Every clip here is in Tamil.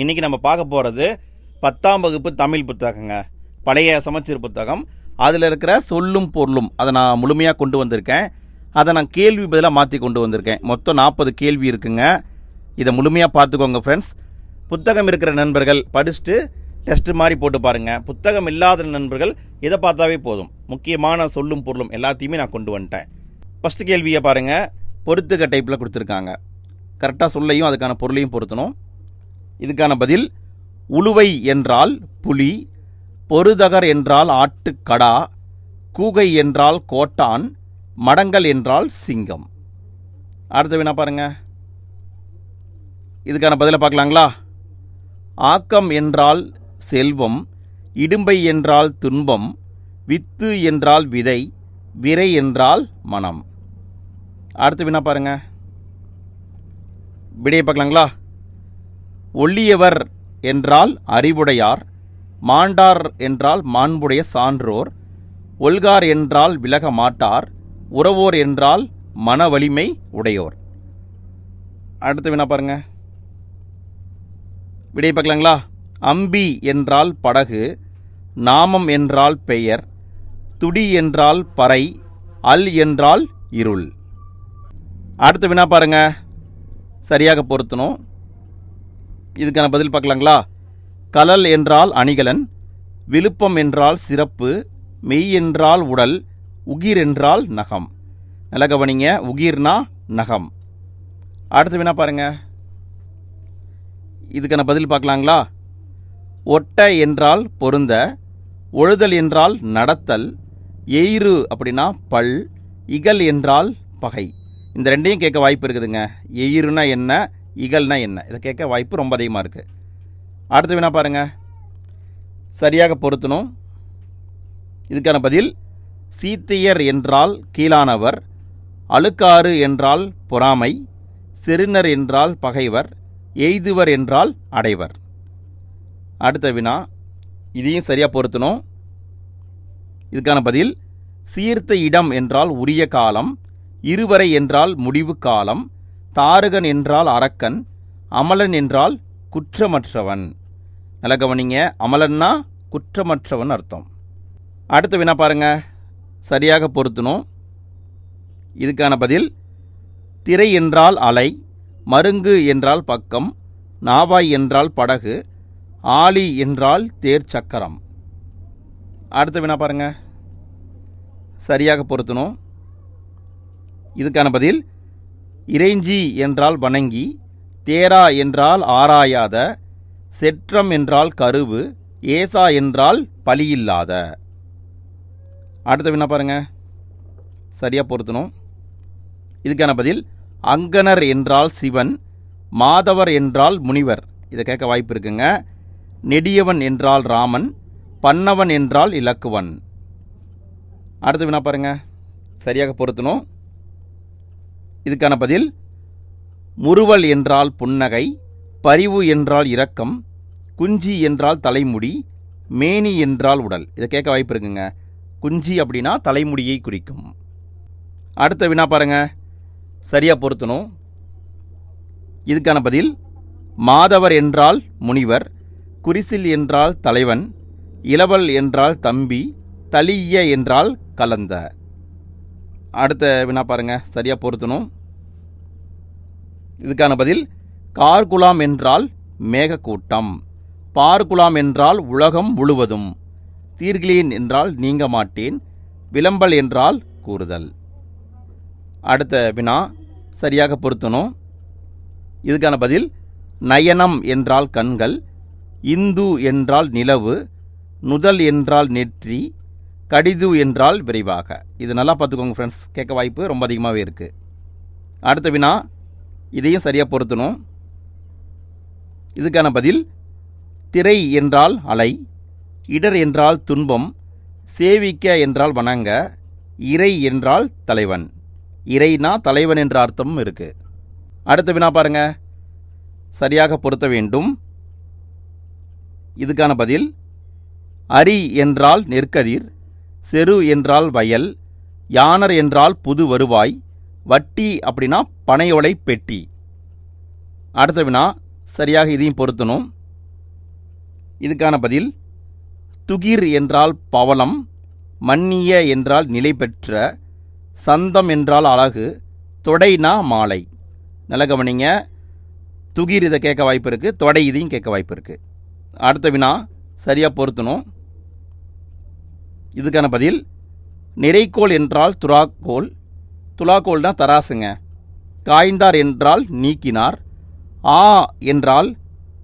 இன்றைக்கி நம்ம பார்க்க போகிறது 10ஆம் வகுப்பு தமிழ் புத்தகங்க. பழைய சமச்சீர் புத்தகம். அதில் இருக்கிற சொல்லும் பொருளும் அதை நான் முழுமையாக கொண்டு வந்திருக்கேன். அதை நான் கேள்வி பதிலாக மாற்றி கொண்டு வந்திருக்கேன். மொத்தம் 40 கேள்வி இருக்குங்க. இதை முழுமையாக பார்த்துக்கோங்க ஃப்ரெண்ட்ஸ். புத்தகம் இருக்கிற நண்பர்கள் படிச்சுட்டு டெஸ்ட் மாதிரி போட்டு பாருங்கள். புத்தகம் இல்லாத நண்பர்கள் இதை பார்த்தாவே போதும். முக்கியமான சொல்லும் பொருளும் எல்லாத்தையுமே நான் கொண்டு வந்துட்டேன். ஃபஸ்ட்டு கேள்வியை பாருங்கள். பொறுத்துக்க டைப்பில் கொடுத்துருக்காங்க. கரெக்டாக சொல்லையும் அதுக்கான பொருளையும் பொருத்தணும். இதுக்கான பதில் உளுவை என்றால் புலி, பொருதகர் என்றால் ஆட்டுக்கடா, கூகை என்றால் கோட்டான், மடங்கல் என்றால் சிங்கம். அடுத்த வினா பாருங்க. இதுக்கான பதிலை பார்க்கலாங்களா? ஆக்கம் என்றால் செல்வம், இடும்பை என்றால் துன்பம், வித்து என்றால் விதை, விரை என்றால் மனம். அடுத்த வினா பாருங்க. விடையை பார்க்கலாங்களா? ஒள்ளியவர் என்றால் அறிவுடையார், மாண்டார் என்றால் மாண்புடைய சான்றோர், ஒல்கார் என்றால் விலக மாட்டார், உறவோர் என்றால் மன வலிமை உடையோர். அடுத்த வினா பாருங்க. விடை பார்க்கலாங்களா? அம்பி என்றால் படகு, நாமம் என்றால் பெயர், துடி என்றால் பறை, அல் என்றால் இருள். அடுத்த வினா பாருங்க. சரியாக பொருத்தணும். இதுக்கான பதில் பார்க்கலாங்களா? கலல் என்றால் அணிகலன், விழுப்பம் என்றால் சிறப்பு, மெய் என்றால் உடல், உகிர் என்றால் நகம். நல்ல கவனிங்க, உகிர்னா நகம். அடுத்த வினா பாருங்க. இதுக்கான பதில் பார்க்கலாங்களா? ஒட்ட என்றால் பொருந்த, ஒழுதல் என்றால் நடத்தல், எயிறு அப்படின்னா பல், இகல் என்றால் பகை. இந்த ரெண்டையும் கேட்க வாய்ப்பு இருக்குதுங்க. எயிறுனா என்ன, இகல்னா என்ன, இதை கேட்க வாய்ப்பு ரொம்ப அதிகமாக இருக்குது. அடுத்த வினா பாருங்க. சரியாக பொருத்தணும். இதுக்கான பதில் சீத்தையர் என்றால் கீழானவர், அழுக்காறு என்றால் பொறாமை, செருணர் என்றால் பகைவர், எய்துவர் என்றால் அடைவர். அடுத்த வினா. இதையும் சரியாக பொருத்தணும். இதுக்கான பதில் சீர்த்த இடம் என்றால் உரிய காலம், இருவரை என்றால் முடிவு காலம், தாரகன் என்றால் அரக்கன், அமலன் என்றால் குற்றமற்றவன். நல்ல கவனிங்க, அமலன்னா குற்றமற்றவன் அர்த்தம். அடுத்த வினா பாருங்க. சரியாக பொருத்தணும். இதுக்கான பதில் திரை என்றால் அலை, மருங்கு என்றால் பக்கம், நாவாய் என்றால் படகு, ஆலி என்றால் தேர் சக்கரம். அடுத்த வினா பாருங்க. சரியாக பொருத்தணும். இதுக்கான பதில் இறைஞ்சி என்றால் வணங்கி, தேரா என்றால் ஆராயாத, செற்றம் என்றால் கருவு, ஏசா என்றால் பலியில்லாத. அடுத்த வினா பாருங்க. சரியாக பொருத்தணும். இதுக்கான பதில் அங்கனர் என்றால் சிவன், மாதவர் என்றால் முனிவர். இதை கேட்க வாய்ப்பு இருக்குங்க. நெடியவன் என்றால் ராமன், பன்னவன் என்றால் இலக்குவன். அடுத்த வினா பாருங்க. சரியாக பொருத்தணும். இதுக்கான பதில் முறுவல் என்றால் புன்னகை, பரிவு என்றால் இரக்கம், குஞ்சி என்றால் தலைமுடி, மேனி என்றால் உடல். இதை கேட்க வாய்ப்பு இருக்குங்க. குஞ்சி அப்படின்னா தலைமுடியை குறிக்கும். அடுத்த வினா பாருங்க. சரியாக பொருத்தணும். இதுக்கான பதில் மாதவர் என்றால் முனிவர், குறிசில் என்றால் தலைவன், இளவல் என்றால் தம்பி, தளிய என்றால் கலந்த. அடுத்த வினா பாருங்க. சரியாக பொருத்தணும். இதுக்கான பதில் கார்குலாம் என்றால் மேகக்கூட்டம், பார்குலாம் என்றால் உலகம் முழுவதும், தீர்கிலேன் என்றால் நீங்க மாட்டேன், விளம்பல் என்றால் கூறுதல். அடுத்த வினா. சரியாக பொருத்தணும். இதுக்கான பதில் நயனம் என்றால் கண்கள், இந்து என்றால் நிலவு, நுதல் என்றால் நெற்றி, கடிது என்றால் விரைவாக. இது நல்லா பார்த்துக்கோங்க ஃப்ரெண்ட்ஸ். கேட்க வாய்ப்பு ரொம்ப அதிகமாகவே இருக்குது. அடுத்த வினா. இதையும் சரியாக பொருத்தணும். இதுக்கான பதில் திரை என்றால் அலை, இடர் என்றால் துன்பம், சேவிக்க என்றால் வணங்க, இறை என்றால் தலைவன். இறைனா தலைவன் என்ற அர்த்தமும் இருக்குது. அடுத்த வினா பாருங்க. சரியாக பொருத்த வேண்டும். இதுக்கான பதில் அரி என்றால் நெற்கதிர், செரு என்றால் வயல், யானர் என்றால் புது வருவாய், வட்டி அப்படின்னா பனையோலை பெட்டி. அடுத்த வினா. சரியாக இதையும் பொருத்தணும். இதுக்கான பதில் துகிர் என்றால் பவளம், மன்னிய என்றால் நிலை பெற்ற, சந்தம் என்றால் அழகு, தொடைனா மாலை. நல்ல கவனிங்க. துகிர் இதை கேட்க வாய்ப்பு இருக்குது, தொடை இதையும் கேட்க வாய்ப்பு இருக்குது. அடுத்த வினா சரியாக பொருத்தணும். இதுக்கான பதில் நிறைக்கோள் என்றால் துலாக்கோல், துலாக்கோல் தான் தராசுங்க. காய்ந்தார் என்றால் நீக்கினார், ஆ என்றால்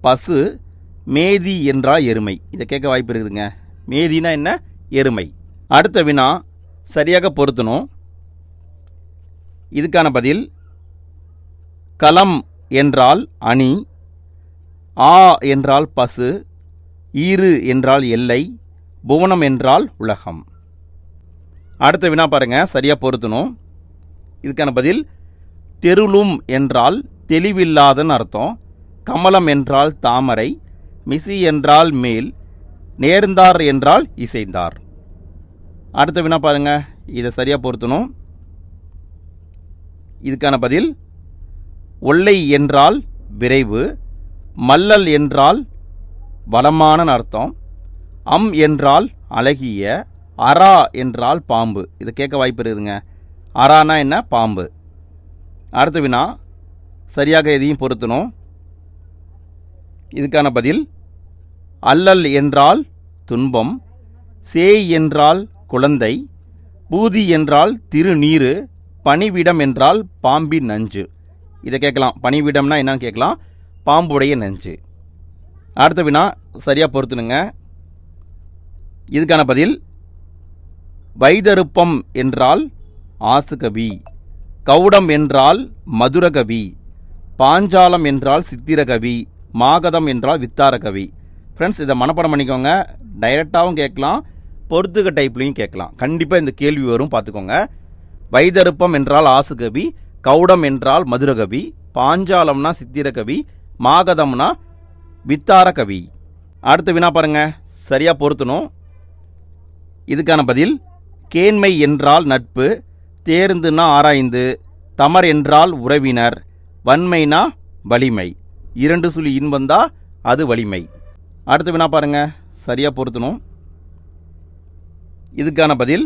பசு, மேதி என்றால் எருமை. இதை கேட்க வாய்ப்பு இருக்குதுங்க. மேதினா என்ன? எருமை. அடுத்த வினா சரியாக பொருத்தணும். இதுக்கான பதில் களம் என்றால் அணி, ஆ என்றால் பசு, ஈறு என்றால் எல்லை, புவனம் என்றால் உலகம். அடுத்த வினா பாருங்க, சரியாக பொருத்தணும். இதுக்கான பதில் தெருளும் என்றால் தெளிவில்லாதன்னு அர்த்தம், கமலம் என்றால் தாமரை, மிசி என்றால் மேல், நேர்ந்தார் என்றால் இசைந்தார். அடுத்த வினா பாருங்க, இதை சரியாக பொருத்தணும். இதுக்கான பதில் ஒல்லை என்றால் விரைவு, மல்லல் என்றால் வளமான அர்த்தம், அம் என்றால் அழகிய, அரா என்றால் பாம்பு. இதை கேட்க வாய்ப்பு இருக்குதுங்க. அரானா என்ன? பாம்பு. அடுத்த வினா சரியாக எதையும் பொருத்தணும். இதுக்கான பதில் அல்லல் என்றால் துன்பம், சேய் என்றால் குழந்தை, பூதி என்றால் திருநீரு, பணிவிடம் என்றால் பாம்பின் நஞ்சு. இதை கேட்கலாம். பணிவிடம்னா என்னன்னு கேட்கலாம். பாம்புடைய நஞ்சு. அடுத்த வினா சரியாக பொருத்தணுங்க. இதுக்கான பதில் வைதருப்பம் என்றால் ஆசுகவி, கவுடம் என்றால் மதுரகவி, பாஞ்சாலம் என்றால் சித்திரகவி, மாகதம் என்றால் வித்தாரகவி. ஃப்ரெண்ட்ஸ், இதை மனப்பாடம் பண்ணிக்கோங்க. டைரெக்டாகவும் கேட்கலாம், பொறுத்துக்க டைப்லையும் கேட்கலாம். கண்டிப்பாக இந்த கேள்வி வரும், பார்த்துக்கோங்க. வைதருப்பம் என்றால் ஆசுகவி, கவுடம் என்றால் மதுரகவி, பாஞ்சாலம்னா சித்திரகவி, மாகதம்னா வித்தாரகவி. அடுத்த வினா பாருங்க, சரியாக பொருத்தணும். இதுக்கான பதில் கேண்மை என்றால் நட்பு, தேர்ந்துனா ஆராய்ந்து, தமர் என்றால் உறவினர், வன்மைனா வலிமை. 2 சுழி இன்பந்தா அது வலிமை. அடுத்த வினா பாருங்க, சரியாக பொருத்தணும். இதுக்கான பதில்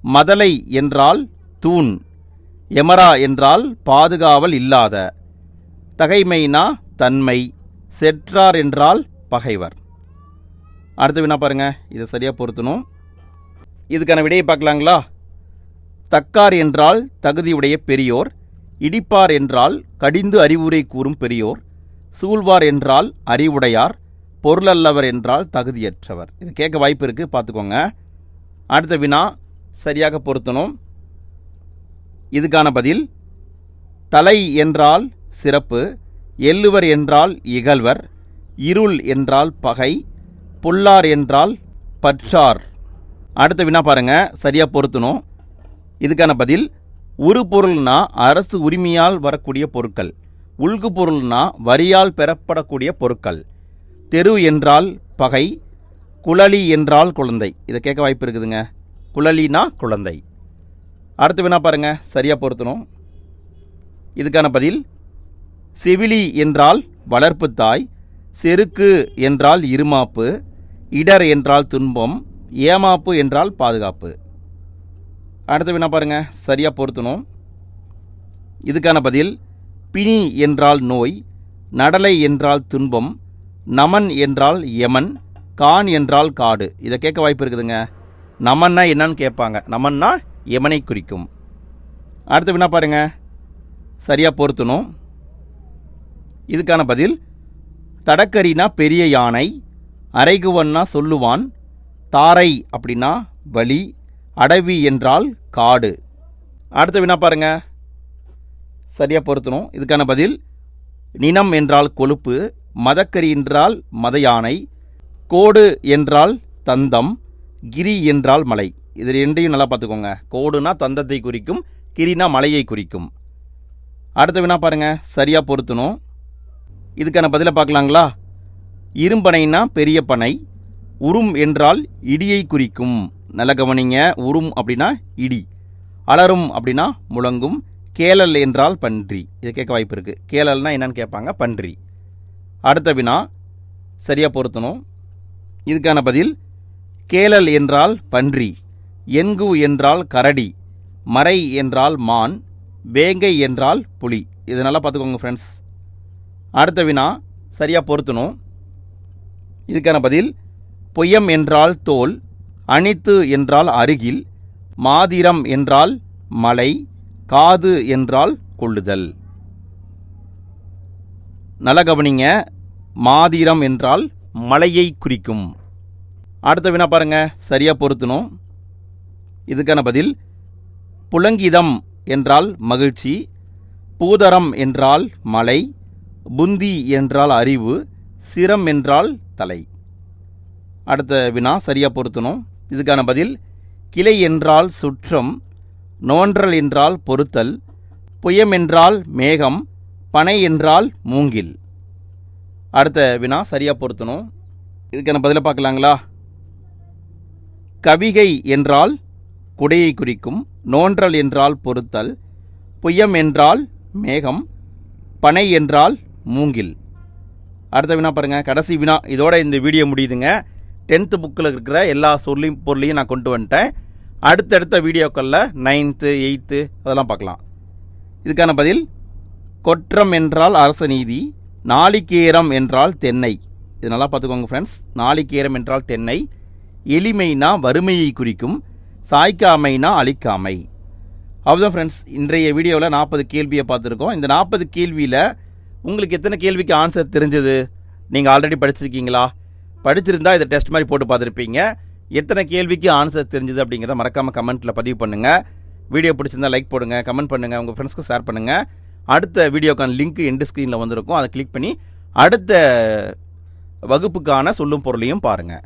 மதலை என்றால் தூண், எமரா என்றால் பாதுகாவல் இல்லாத, தகைமைனா தன்மை, செற்றார் என்றால் பகைவர். அடுத்த வினா பாருங்க, இதை சரியாக பொருத்தணும். இதுக்கான விடையை பார்க்கலாங்களா? தக்கார் என்றால் தகுதியுடைய பெரியோர், இடிப்பார் என்றால் கடிந்து அறிவுரை கூறும் பெரியோர், சூழ்வார் என்றால் அறிவுடையார், பொருளல்லவர் என்றால் தகுதியற்றவர். இது கேட்க வாய்ப்பு இருக்குது, பார்த்துக்கோங்க. அடுத்த வினா சரியாக பொருத்தணும். இதுக்கான பதில் தலை என்றால் சிறப்பு, எள்ளுவர் என்றால் இகழ்வர், இருள் என்றால் பகை, பொல்லார் என்றால் பற்றார். அடுத்த வினா பாருங்க, சரியாக பொருத்தணும். இதுக்கான பதில் உரு பொருள்னா அரசு உரிமையால் வரக்கூடிய பொருட்கள், உள்கு பொருள்னா வரியால் பெறப்படக்கூடிய பொருட்கள், தெரு என்றால் பகை, குழலி என்றால் குழந்தை. இதை கேட்க வாய்ப்பு இருக்குதுங்க. குழலினா குழந்தை. அடுத்த வினா பாருங்க, சரியாக பொருத்தணும். இதுக்கான பதில் செவிலி என்றால் வளர்ப்பு தாய், செருக்கு என்றால் இருமாப்பு, இடர் என்றால் துன்பம், ஏமாப்பு என்றால் பாதுகாப்பு. அடுத்த வினா பாருங்க, சரியாக பொருத்தணும். இதுக்கான பதில் பிணி என்றால் நோய், நடலை என்றால் துன்பம், நமன் என்றால் யமன், கான் என்றால் காடு. இதை கேட்க வாய்ப்பு இருக்குதுங்க. நமன்னா என்னன்னு கேட்பாங்க. நமன்னா யமனை குறிக்கும். அடுத்த வினா பாருங்க, சரியாக பொருத்தணும். இதுக்கான பதில் தடக்கரினா பெரிய யானை, அரைகுவன்னா சொல்லுவான், தாரை அப்படின்னா வலி, அடவி என்றால் காடு. அடுத்த வினா பாருங்க, சரியாக பொருத்தணும். இதுக்கான பதில் நினம் என்றால் கொழுப்பு, மதக்கரி என்றால் மத யானை, கோடு என்றால் தந்தம், கிரி என்றால் மலை. இது ரெண்டையும் நல்லா பார்த்துக்கோங்க. கோடுனா தந்தத்தை குறிக்கும், கிரினா மலையை குறிக்கும். அடுத்த வினா பாருங்க, சரியாக பொருத்தணும். இதுக்கான பதிலை பார்க்கலாங்களா? இரும்பனைனா பெரிய பனை, உரும் என்றால் இடியை குறிக்கும். நல்ல கவனிங்க. உரும் அப்படின்னா இடி, அலரும் அப்படின்னா முழங்கும், கேளல் என்றால் பன்றி. இதை கேட்க வாய்ப்பு இருக்குது. கேளல்னா என்னன்னு கேட்பாங்க, பன்றி. அடுத்த வினா சரியாக பொருத்தணும். இதுக்கான பதில் கேளல் என்றால் பன்றி, என்கு என்றால் கரடி, மறை என்றால் மான், வேங்கை என்றால் புலி. இது நல்லா பார்த்துக்கோங்க ஃப்ரெண்ட்ஸ். அடுத்த வினா சரியாக பொருத்தணும். இதுக்கான பதில் பொய்யம் என்றால் தோல், அணித்து என்றால் அருகில், மாதிரம் என்றால் மலை, காது என்றால் கொள்ளுதல். நல்லா கவனிங்க, மாதிரம் என்றால் மலையை குறிக்கும். அடுத்த வினா பாருங்க, சரியாக பொருத்தணும். இதுக்கான பதில் புலங்கிதம் என்றால் மகிழ்ச்சி, பூதரம் என்றால் மலை, புந்தி என்றால் அறிவு, சிரம் என்றால் தலை. அடுத்த வினா சரியாக பொருத்தணும். இதுக்கான பதில் கிளை என்றால் சுற்றம், நோன்றல் என்றால் பொறுத்தல், புயம் என்றால் மேகம், பனை என்றால் மூங்கில். அடுத்த வினா சரியாக பொருத்தணும். இதுக்கான பதிலை பார்க்கலாங்களா? கவிகை என்றால் குடையை குறிக்கும், நோன்றல் என்றால் பொறுத்தல், புயம் என்றால் மேகம், பனை என்றால் மூங்கில். அடுத்த வினா பாருங்கள், கடைசி வினா. இதோட இந்த வீடியோ முடியுதுங்க. 10th புக்கில் இருக்கிற எல்லா பொருளையும் நான் கொண்டு வந்துட்டேன். அடுத்தடுத்த வீடியோக்களில் 9th 8th அதெல்லாம் பார்க்கலாம். இதுக்கான பதில் கொற்றம் என்றால் அரச நீதி, நாளிகேரம் என்றால் தென்னை. இது நல்லா பார்த்துக்கோங்க ஃப்ரெண்ட்ஸ். நாளிகேரம் என்றால் தென்னை, எளிமைனா வறுமையை குறிக்கும், சாய்க்காமைனா அழிக்காமை. அவ்வளோதான் ஃப்ரெண்ட்ஸ். இன்றைய வீடியோவில் 40 கேள்வியை பார்த்துருக்கோம். இந்த 40 கேள்வியில் உங்களுக்கு எத்தனை கேள்விக்கு ஆன்சர் தெரிஞ்சது? நீங்கள் ஆல்ரெடி படிச்சிருக்கீங்களா? படிச்சிருந்தா இதை டெஸ்ட் மாதிரி போட்டு பார்த்துருப்பீங்க. எத்தனை கேள்விக்கு ஆன்சர் தெரிஞ்சது அப்படிங்கிறத மறக்காமல் கமெண்ட்டில் பதிவு பண்ணுங்கள். வீடியோ பிடிச்சிருந்தா லைக் போடுங்க, கமெண்ட் பண்ணுங்கள், உங்கள் ஃப்ரெண்ட்ஸ்க்கு ஷேர் பண்ணுங்கள். அடுத்த வீடியோக்கான லிங்க் எண்டு ஸ்க்ரீனில் வந்திருக்கும். அதை கிளிக் பண்ணி அடுத்த வகுப்புக்கான சொல்லும் பொருளையும் பாருங்கள்.